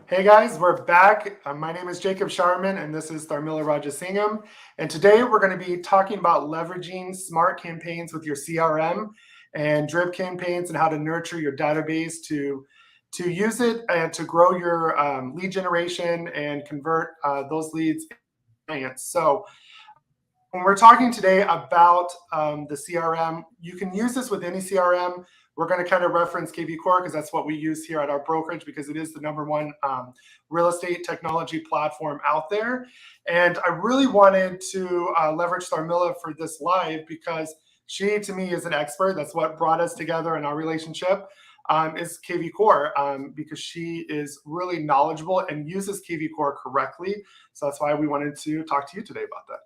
Hey guys, we're back. My name is Jacob Sharman and this is Tharmila Rajasingam. And today we're going to be talking about leveraging smart campaigns with your CRM and drip campaigns and how to nurture your database to use it and to grow your lead generation and convert those leads into clients. So when we're talking today about the CRM, you can use this with any CRM. We're going to kind of reference kvCORE because that's what we use here at our brokerage because it is the #1 real estate technology platform out there. And I really wanted to leverage Tharmila for this live because she, to me, is an expert. That's what brought us together in our relationship. Is kvCORE because she is really knowledgeable and uses kvCORE correctly. So that's why we wanted to talk to you today about that.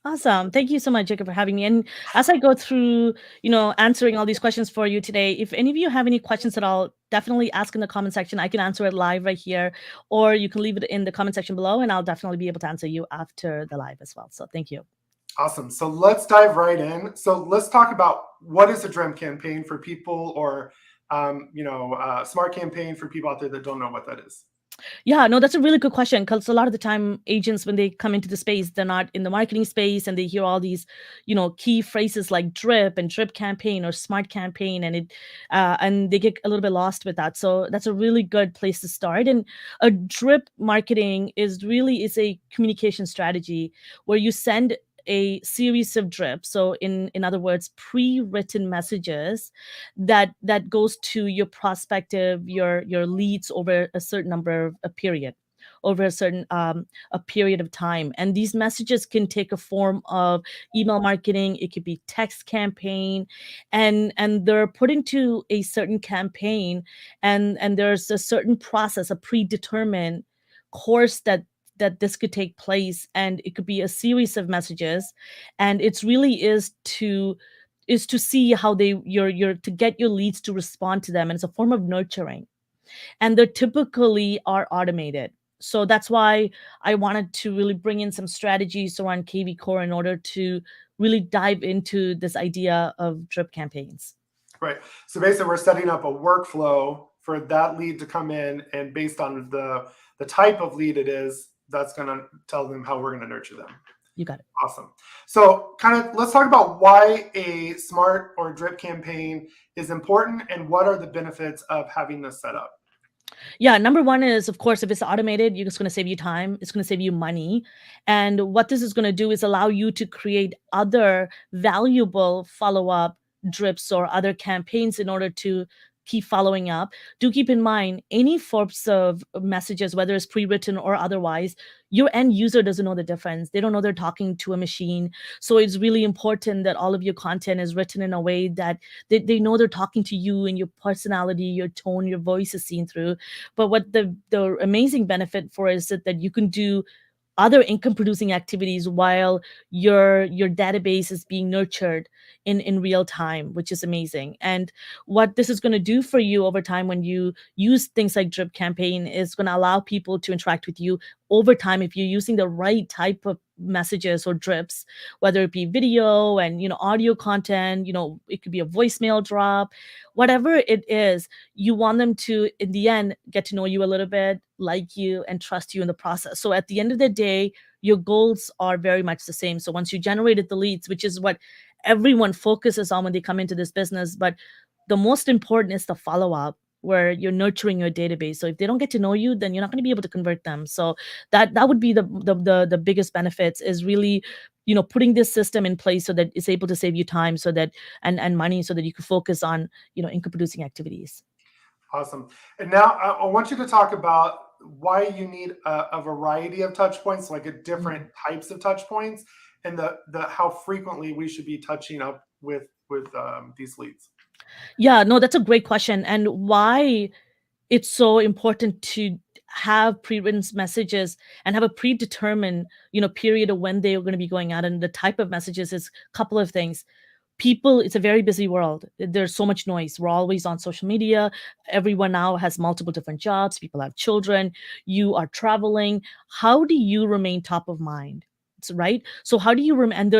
Awesome. Thank you so much, Jacob, for having me. And as I go through, answering all these questions for you today, if any of you have any questions at all, definitely ask in the comment section. I can answer it live right here, or you can leave it in the comment section below, and I'll definitely be able to answer you after the live as well. So thank you. Awesome. So let's dive right in. So let's talk about what is a drip campaign for people, or smart campaign for people out there that don't know what that is. Yeah, no, that's a really good question because a lot of the time agents, when they come into the space, they're not in the marketing space and they hear all these, key phrases like drip and drip campaign or smart campaign, and they get a little bit lost with that. So that's a really good place to start. And a drip marketing is a communication strategy where you send a series of drips. So in other words, pre-written messages that goes to your prospective, your leads over a certain number of a period over a period of time. And these messages can take a form of email marketing, it could be text campaign, and they're put into a certain campaign, and there's a certain process, a predetermined course that this could take place, and it could be a series of messages, and it's really is to see how you're to get your leads to respond to them, and it's a form of nurturing, and they typically are automated. So that's why I wanted to really bring in some strategies around kvCORE in order to really dive into this idea of drip campaigns. Right. So basically we're setting up a workflow for that lead to come in, and based on the type of lead it is, that's going to tell them how we're going to nurture them. You got it. Awesome. So let's talk about why a smart or drip campaign is important and what are the benefits of having this set up. Yeah, number one is, of course, if it's automated, it's going to save you time, it's going to save you money. And what this is going to do is allow you to create other valuable follow-up drips or other campaigns in order to keep following up. Do keep in mind, any forms of messages, whether it's pre-written or otherwise, your end user doesn't know the difference. They don't know they're talking to a machine. So it's really important that all of your content is written in a way that they know they're talking to you, and your personality, your tone, your voice is seen through. But what the amazing benefit for is that you can do other income producing activities while your database is being nurtured in real time, which is amazing. And what this is going to do for you over time when you use things like drip campaign is going to allow people to interact with you over time if you're using the right type of messages or drips, whether it be video and audio content, it could be a voicemail drop, whatever it is. You want them to, in the end, get to know you a little bit, like you, and trust you in the process. So at the end of the day, your goals are very much the same. So once you generated the leads, which is what everyone focuses on when they come into this business, but the most important is the follow-up, where you're nurturing your database. So if they don't get to know you, then you're not going to be able to convert them. So that would be the biggest benefits, is really putting this system in place so that it's able to save you time, so that and money, so that you can focus on income producing activities. Awesome. And now I want you to talk about why you need a variety of touch points, like a different types of touch points, and the how frequently we should be touching up with these leads. Yeah, no, that's a great question. And why it's so important to have pre-written messages and have a predetermined, period of when they're going to be going out. And the type of messages is a couple of things. People, it's a very busy world. There's so much noise. We're always on social media. Everyone now has multiple different jobs. People have children. You are traveling. How do you remain top of mind? Right. So how do you and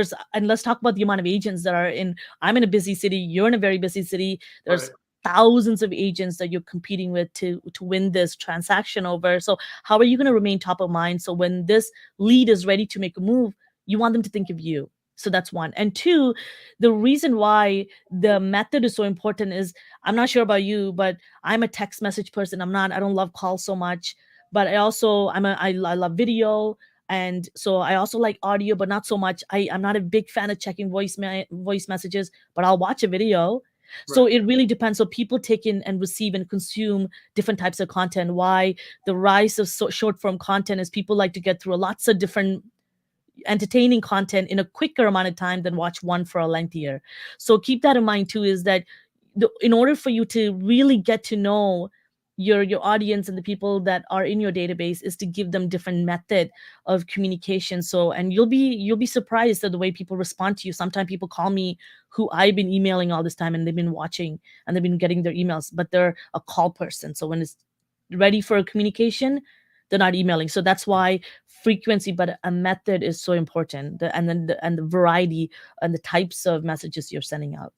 let's talk about the amount of agents that are in. I'm in a busy city. You're in a very busy city. There's Right. thousands of agents that you're competing with to win this transaction over. So how are you going to remain top of mind? So when this lead is ready to make a move, you want them to think of you. So that's one. And two, the reason why the method is so important is, I'm not sure about you, but I'm a text message person. I don't love calls so much, but I love video. And so I also like audio, but not so much. I'm not a big fan of checking voice messages, but I'll watch a video. So Right. it really depends. So people take in and receive and consume different types of content. Why the rise of short form content is people like to get through lots of different entertaining content in a quicker amount of time than watch one for a lengthier. So keep that in mind too, is that in order for you to really get to know your audience and the people that are in your database, is to give them different method of communication. So, and you'll be surprised at the way people respond to you. Sometimes people call me who I've been emailing all this time, and they've been watching and they've been getting their emails, but they're a call person. So when it's ready for a communication, they're not emailing. So that's why frequency, but a method is so important. And the variety and the types of messages you're sending out.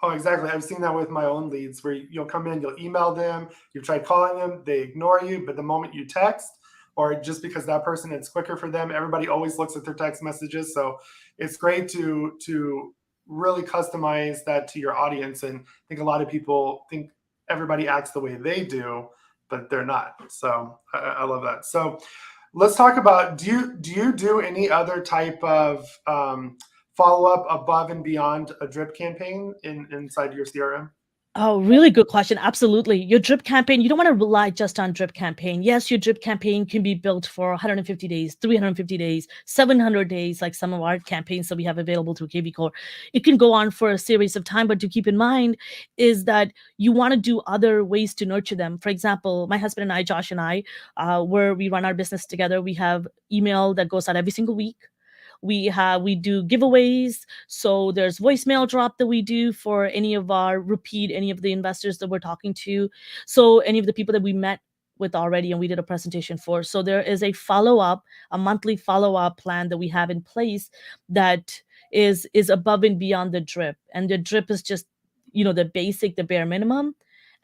Oh, exactly. I've seen that with my own leads where you'll come in, you'll email them, you've tried calling them, they ignore you, but the moment you text, or just because that person, it's quicker for them, everybody always looks at their text messages. So it's great to really customize that to your audience. And I think a lot of people think everybody acts the way they do, but they're not. So I love that. So let's talk about, do you do any other type of follow up above and beyond a drip campaign inside your CRM? Oh, really good question. Absolutely. Your drip campaign, you don't want to rely just on drip campaign. Yes, your drip campaign can be built for 150 days, 350 days, 700 days, like some of our campaigns that we have available through kvCORE. It can go on for a series of time, but to keep in mind is that you want to do other ways to nurture them. For example, my husband and I, Josh and I, where we run our business together, we have email that goes out every single week. We do giveaways. So there's voicemail drop that we do for any of any of the investors that we're talking to, so any of the people that we met with already and we did a presentation for. So there is a monthly follow-up plan that we have in place that is above and beyond the drip. And the drip is just, the basic, the bare minimum.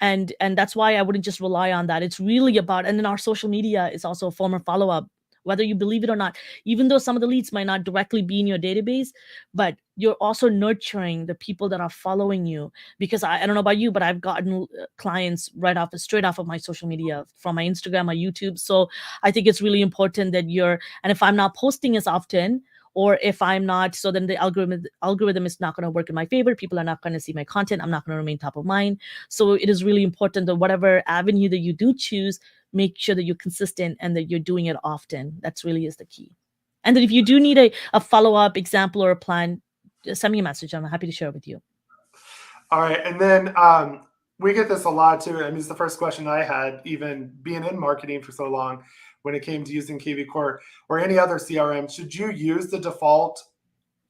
And that's why I wouldn't just rely on that. It's really about, and then our social media is also a form of follow-up, whether you believe it or not. Even though some of the leads might not directly be in your database, but you're also nurturing the people that are following you. Because I don't know about you, but I've gotten clients straight off of my social media, from my Instagram, my YouTube. So I think it's really important that and if I'm not posting as often, or if I'm not, so then the algorithm is not going to work in my favor. People are not going to see my content. I'm not going to remain top of mind. So it is really important that whatever avenue that you do choose, make sure that you're consistent and that you're doing it often. That's really is the key. And then if you do need a follow-up example or a plan, just send me a message. I'm happy to share with you. All right. And then we get this a lot too. I mean, it's the first question I had, even being in marketing for so long, when it came to using kvCORE or any other CRM. Should you use the default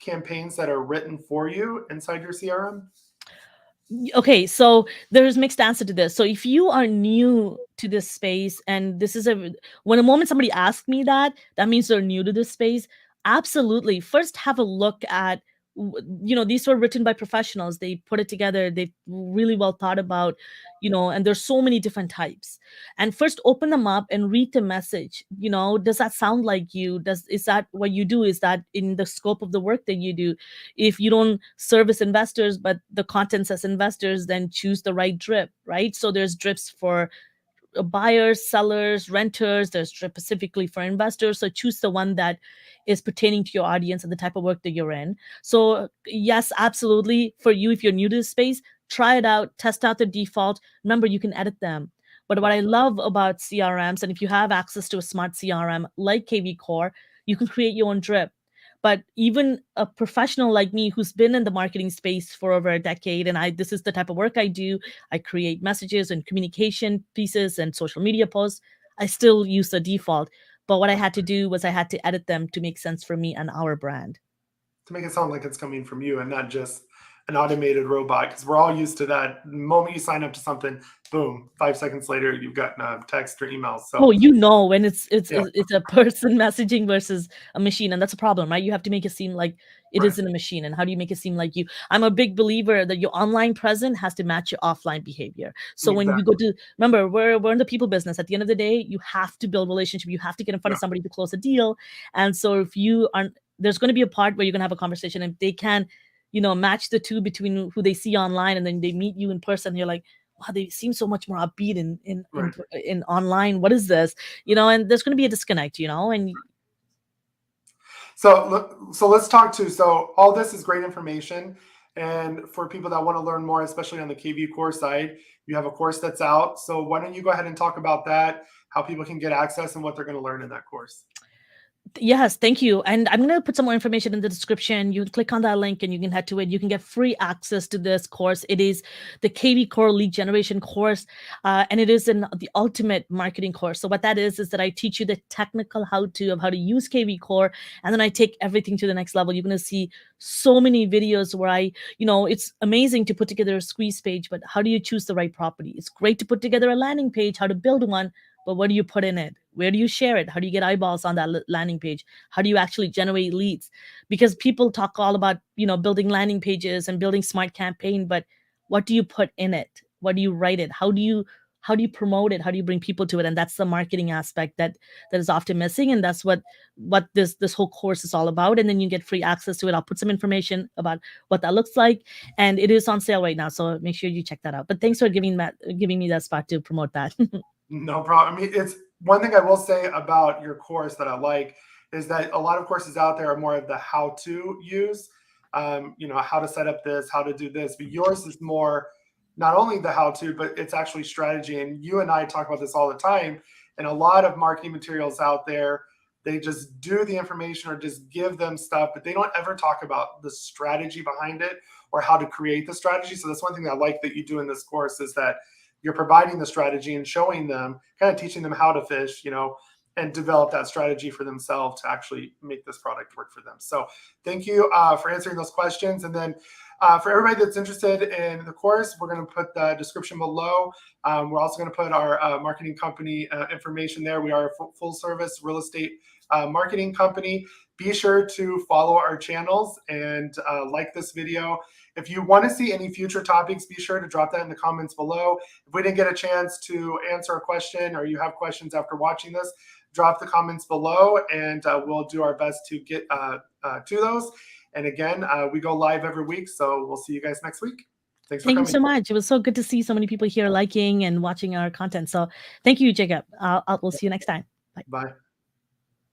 campaigns that are written for you inside your CRM? Okay, so there's mixed answer to this. So if you are new to this space, and when a moment somebody asks me that means they're new to this space. Absolutely. First, have a look at, these were written by professionals. They put it together. They really well thought about, and there's so many different types. And first, open them up and read the message. Does that sound like you? Is that what you do? Is that in the scope of the work that you do? If you don't service investors, but the content says investors, then choose the right drip, right? So there's drips for buyers, sellers, renters. There's drip specifically for investors. So choose the one that is pertaining to your audience and the type of work that you're in. So yes, absolutely. For you, if you're new to this space, try it out, test out the default. Remember, you can edit them. But what I love about CRMs, and if you have access to a smart CRM like kvCORE, you can create your own drip. But even a professional like me who's been in the marketing space for over a decade, and this is the type of work I do, I create messages and communication pieces and social media posts, I still use the default. But what I had to do was I had to edit them to make sense for me and our brand. To make it sound like it's coming from you and not just an automated robot, because we're all used to that. The moment you sign up to something, boom, 5 seconds later, you've gotten a text or email. So Oh, you know, when it's yeah, it's a person messaging versus a machine, and that's a problem, right? You have to make it seem like it right, isn't a machine. And how do you make it seem like you? I'm a big believer that your online present has to match your offline behavior. So when you go exactly. to, remember, we're in the people business. At the end of the day, you have to build relationship. You have to get in front Yeah, of somebody to close a deal. And so if you aren't, there's going to be a part where you're going to have a conversation, and they can, match the two between who they see online and then they meet you in person. You're like, wow, they seem so much more upbeat right. in online. What is this? And there's going to be a disconnect, and So let's talk to. So all this is great information, and for people that want to learn more, especially on the kvCORE side, you have a course that's out. So why don't you go ahead and talk about that, how people can get access, and what they're going to learn in that course. yes, thank you. And I'm going to put some more information in the description. You can click on that link and you can head to it. You can get free access to this course. It is the kvCORE lead generation course, and it is the ultimate marketing course. So what that is that I teach you the technical how-to of how to use kvCORE, and then I take everything to the next level. You're going to see so many videos where it's amazing to put together a squeeze page, but how do you choose the right property? It's great to put together a landing page, how to build one, but what do you put in it? Where do you share it? How do you get eyeballs on that landing page? How do you actually generate leads? Because people talk all about, building landing pages and building smart campaign, but what do you put in it? What do you write it? How do you promote it? How do you bring people to it? And that's the marketing aspect that is often missing. And that's what this whole course is all about. And then you get free access to it. I'll put some information about what that looks like. And it is on sale right now. So make sure you check that out. But thanks for giving me that spot to promote that. No problem. I mean, it's one thing I will say about your course that I like is that a lot of courses out there are more of the how to use, how to set up this, how to do this. But yours is more not only the how to, but it's actually strategy. And you and I talk about this all the time. And a lot of marketing materials out there, they just do the information or just give them stuff, but they don't ever talk about the strategy behind it or how to create the strategy. So that's one thing I like that you do in this course is that you're providing the strategy and showing them, kind of teaching them how to fish, and develop that strategy for themselves to actually make this product work for them. So thank you for answering those questions. And then for everybody that's interested in the course, we're going to put the description below. We're also going to put our marketing company information there. We are a full service real estate marketing company. Be sure to follow our channels and like this video. If you want to see any future topics, be sure to drop that in the comments below. If we didn't get a chance to answer a question or you have questions after watching this, drop the comments below and we'll do our best to get to those. And again, we go live every week, so we'll see you guys next week. Thanks for Thank you coming. so much. It was so good to see so many people here liking and watching our content. So thank you, Jacob. We'll see you next time. Bye. Bye.